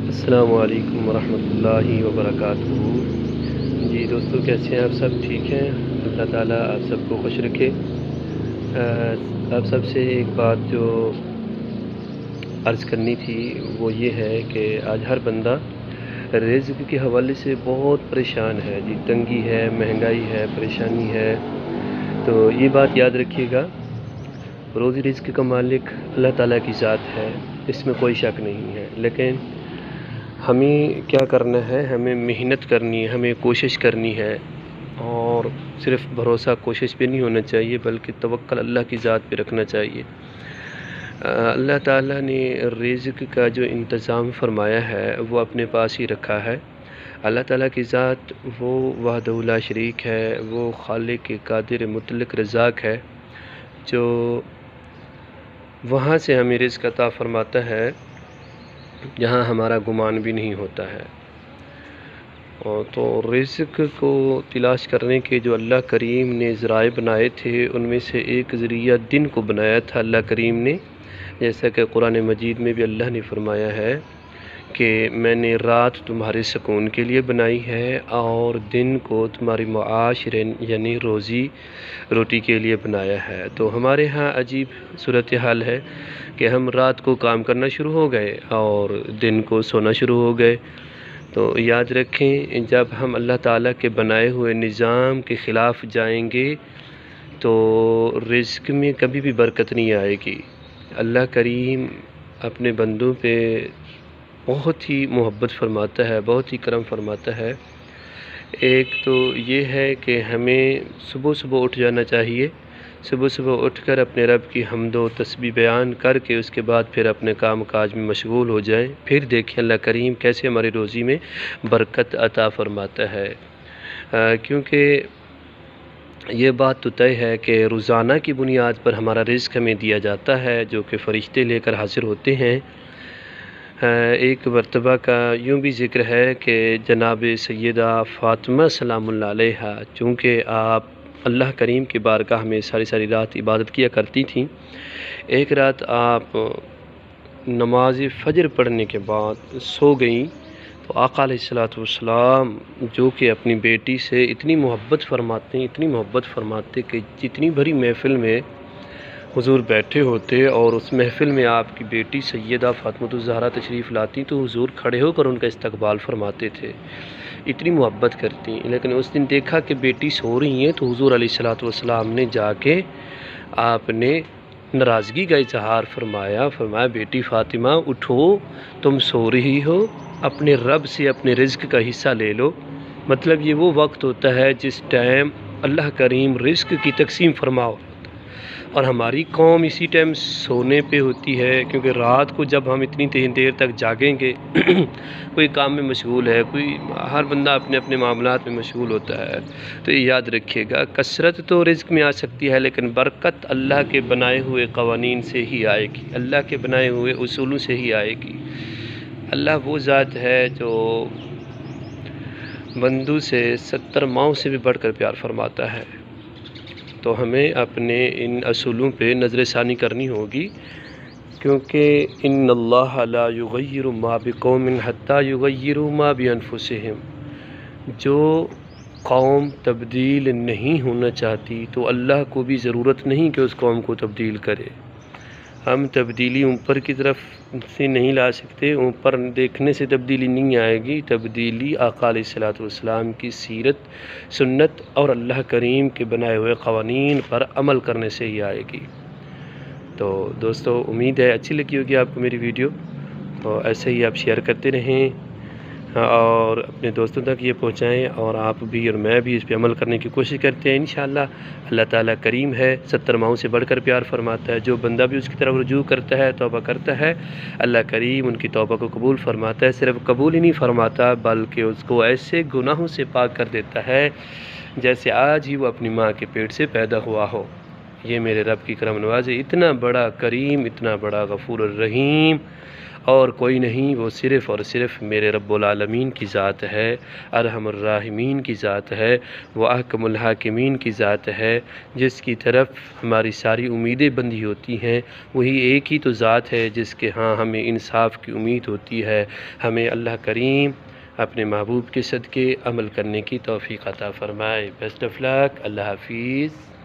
السلام علیکم ورحمۃ اللہ وبرکاتہ۔ جی دوستو، کیسے ہیں آپ؟ سب ٹھیک ہیں؟ اللہ تعالیٰ آپ سب کو خوش رکھے۔ آپ سب سے ایک بات جو عرض کرنی تھی وہ یہ ہے کہ آج ہر بندہ رزق کے حوالے سے بہت پریشان ہے جی، تنگی ہے، مہنگائی ہے، پریشانی ہے۔ تو یہ بات یاد رکھیے گا، روزی رزق کا مالک اللہ تعالیٰ کی ذات ہے، اس میں کوئی شک نہیں ہے، لیکن ہمیں کیا کرنا ہے؟ ہمیں محنت کرنی ہے، ہمیں کوشش کرنی ہے، اور صرف بھروسہ کوشش پہ نہیں ہونا چاہیے بلکہ توکل اللہ کی ذات پہ رکھنا چاہیے۔ اللہ تعالیٰ نے رزق کا جو انتظام فرمایا ہے وہ اپنے پاس ہی رکھا ہے۔ اللہ تعالیٰ کی ذات وہ وحدہ لا شریک ہے، وہ خالق قادر مطلق رزاق ہے، جو وہاں سے ہمیں رزق عطا فرماتا ہے جہاں ہمارا گمان بھی نہیں ہوتا ہے۔ اور تو رزق کو تلاش کرنے کے جو اللہ کریم نے ذرائع بنائے تھے، ان میں سے ایک ذریعہ دن کو بنایا تھا اللہ کریم نے، جیسا کہ قرآن مجید میں بھی اللہ نے فرمایا ہے کہ میں نے رات تمہارے سکون کے لیے بنائی ہے اور دن کو تمہاری معاش یعنی روٹی کے لیے بنایا ہے۔ تو ہمارے ہاں عجیب صورتحال ہے کہ ہم رات کو کام کرنا شروع ہو گئے اور دن کو سونا شروع ہو گئے۔ تو یاد رکھیں، جب ہم اللہ تعالیٰ کے بنائے ہوئے نظام کے خلاف جائیں گے تو رزق میں کبھی بھی برکت نہیں آئے گی۔ اللہ کریم اپنے بندوں پہ بہت ہی محبت فرماتا ہے، بہت ہی کرم فرماتا ہے۔ ایک تو یہ ہے کہ ہمیں صبح صبح اٹھ جانا چاہیے، صبح صبح اٹھ کر اپنے رب کی حمد و تسبیح بیان کر کے اس کے بعد پھر اپنے کام کاج میں مشغول ہو جائیں، پھر دیکھیں اللہ کریم کیسے ہماری روزی میں برکت عطا فرماتا ہے۔ کیونکہ یہ بات تو طے ہے کہ روزانہ کی بنیاد پر ہمارا رزق ہمیں دیا جاتا ہے، جو کہ فرشتے لے کر حاضر ہوتے ہیں۔ ایک مرتبہ کا یوں بھی ذکر ہے کہ جناب سیدہ فاطمہ سلام اللہ علیہا، چونکہ آپ اللہ کریم کی بارگاہ میں ساری رات عبادت کیا کرتی تھیں، ایک رات آپ نماز فجر پڑھنے کے بعد سو گئیں تو آقا علیہ السلام جو کہ اپنی بیٹی سے اتنی محبت فرماتے کہ جتنی بڑی محفل میں حضور بیٹھے ہوتے اور اس محفل میں آپ کی بیٹی سیدہ فاطمہ الزہرا تشریف لاتی تو حضور کھڑے ہو کر ان کا استقبال فرماتے تھے، اتنی محبت کرتی۔ لیکن اس دن دیکھا کہ بیٹی سو رہی ہیں تو حضور علیہ السلام نے جا کے آپ نے ناراضگی کا اظہار فرمایا بیٹی فاطمہ اٹھو، تم سو رہی ہو، اپنے رب سے اپنے رزق کا حصہ لے لو۔ مطلب یہ وہ وقت ہوتا ہے جس ٹائم اللہ کریم رزق کی تقسیم فرماؤ، اور ہماری قوم اسی ٹائم سونے پہ ہوتی ہے، کیونکہ رات کو جب ہم اتنی دیر تک جاگیں گے کوئی کام میں مشغول ہے، ہر بندہ اپنے اپنے معاملات میں مشغول ہوتا ہے۔ تو یہ یاد رکھیے گا، کثرت تو رزق میں آ سکتی ہے لیکن برکت اللہ کے بنائے ہوئے قوانین سے ہی آئے گی، اللہ کے بنائے ہوئے اصولوں سے ہی آئے گی۔ اللہ وہ ذات ہے جو بندوں سے 70 ماؤں سے بھی بڑھ کر پیار فرماتا ہے۔ تو ہمیں اپنے ان اصولوں پہ نظر ثانی کرنی ہوگی، کیونکہ ان اللہ لا یغیر ما بقوم حتی یغیروا ما بانفسہم، جو قوم تبدیل نہیں ہونا چاہتی تو اللہ کو بھی ضرورت نہیں کہ اس قوم کو تبدیل کرے۔ ہم تبدیلی اوپر کی طرف سے نہیں لا سکتے، اوپر دیکھنے سے تبدیلی نہیں آئے گی، تبدیلی آقا علیہ السلام کی سیرت، سنت اور اللہ کریم کے بنائے ہوئے قوانین پر عمل کرنے سے ہی آئے گی۔ تو دوستو، امید ہے اچھی لگی ہوگی آپ کو میری ویڈیو، تو ایسے ہی آپ شیئر کرتے رہیں اور اپنے دوستوں تک یہ پہنچائیں، اور آپ بھی اور میں بھی اس پہ عمل کرنے کی کوشش کرتے ہیں انشاءاللہ۔ اللہ تعالیٰ کریم ہے، 70 ماؤں سے بڑھ کر پیار فرماتا ہے۔ جو بندہ بھی اس کی طرف رجوع کرتا ہے، توبہ کرتا ہے، اللہ کریم ان کی توبہ کو قبول فرماتا ہے۔ صرف قبول ہی نہیں فرماتا بلکہ اس کو ایسے گناہوں سے پاک کر دیتا ہے جیسے آج ہی وہ اپنی ماں کے پیٹ سے پیدا ہوا ہو۔ یہ میرے رب کی کرم نوازی، اتنا بڑا کریم، اتنا بڑا غفور الرحیم اور کوئی نہیں، وہ صرف اور صرف میرے رب العالمین کی ذات ہے، ارحم الراحمین کی ذات ہے، وہ احکم الحاکمین کی ذات ہے، جس کی طرف ہماری ساری امیدیں بندھی ہوتی ہیں۔ وہی ایک ہی تو ذات ہے جس کے ہاں ہمیں انصاف کی امید ہوتی ہے۔ ہمیں اللہ کریم اپنے محبوب کے صدقے عمل کرنے کی توفیق عطا فرمائے۔ بیسٹ آف لک، اللہ حافظ۔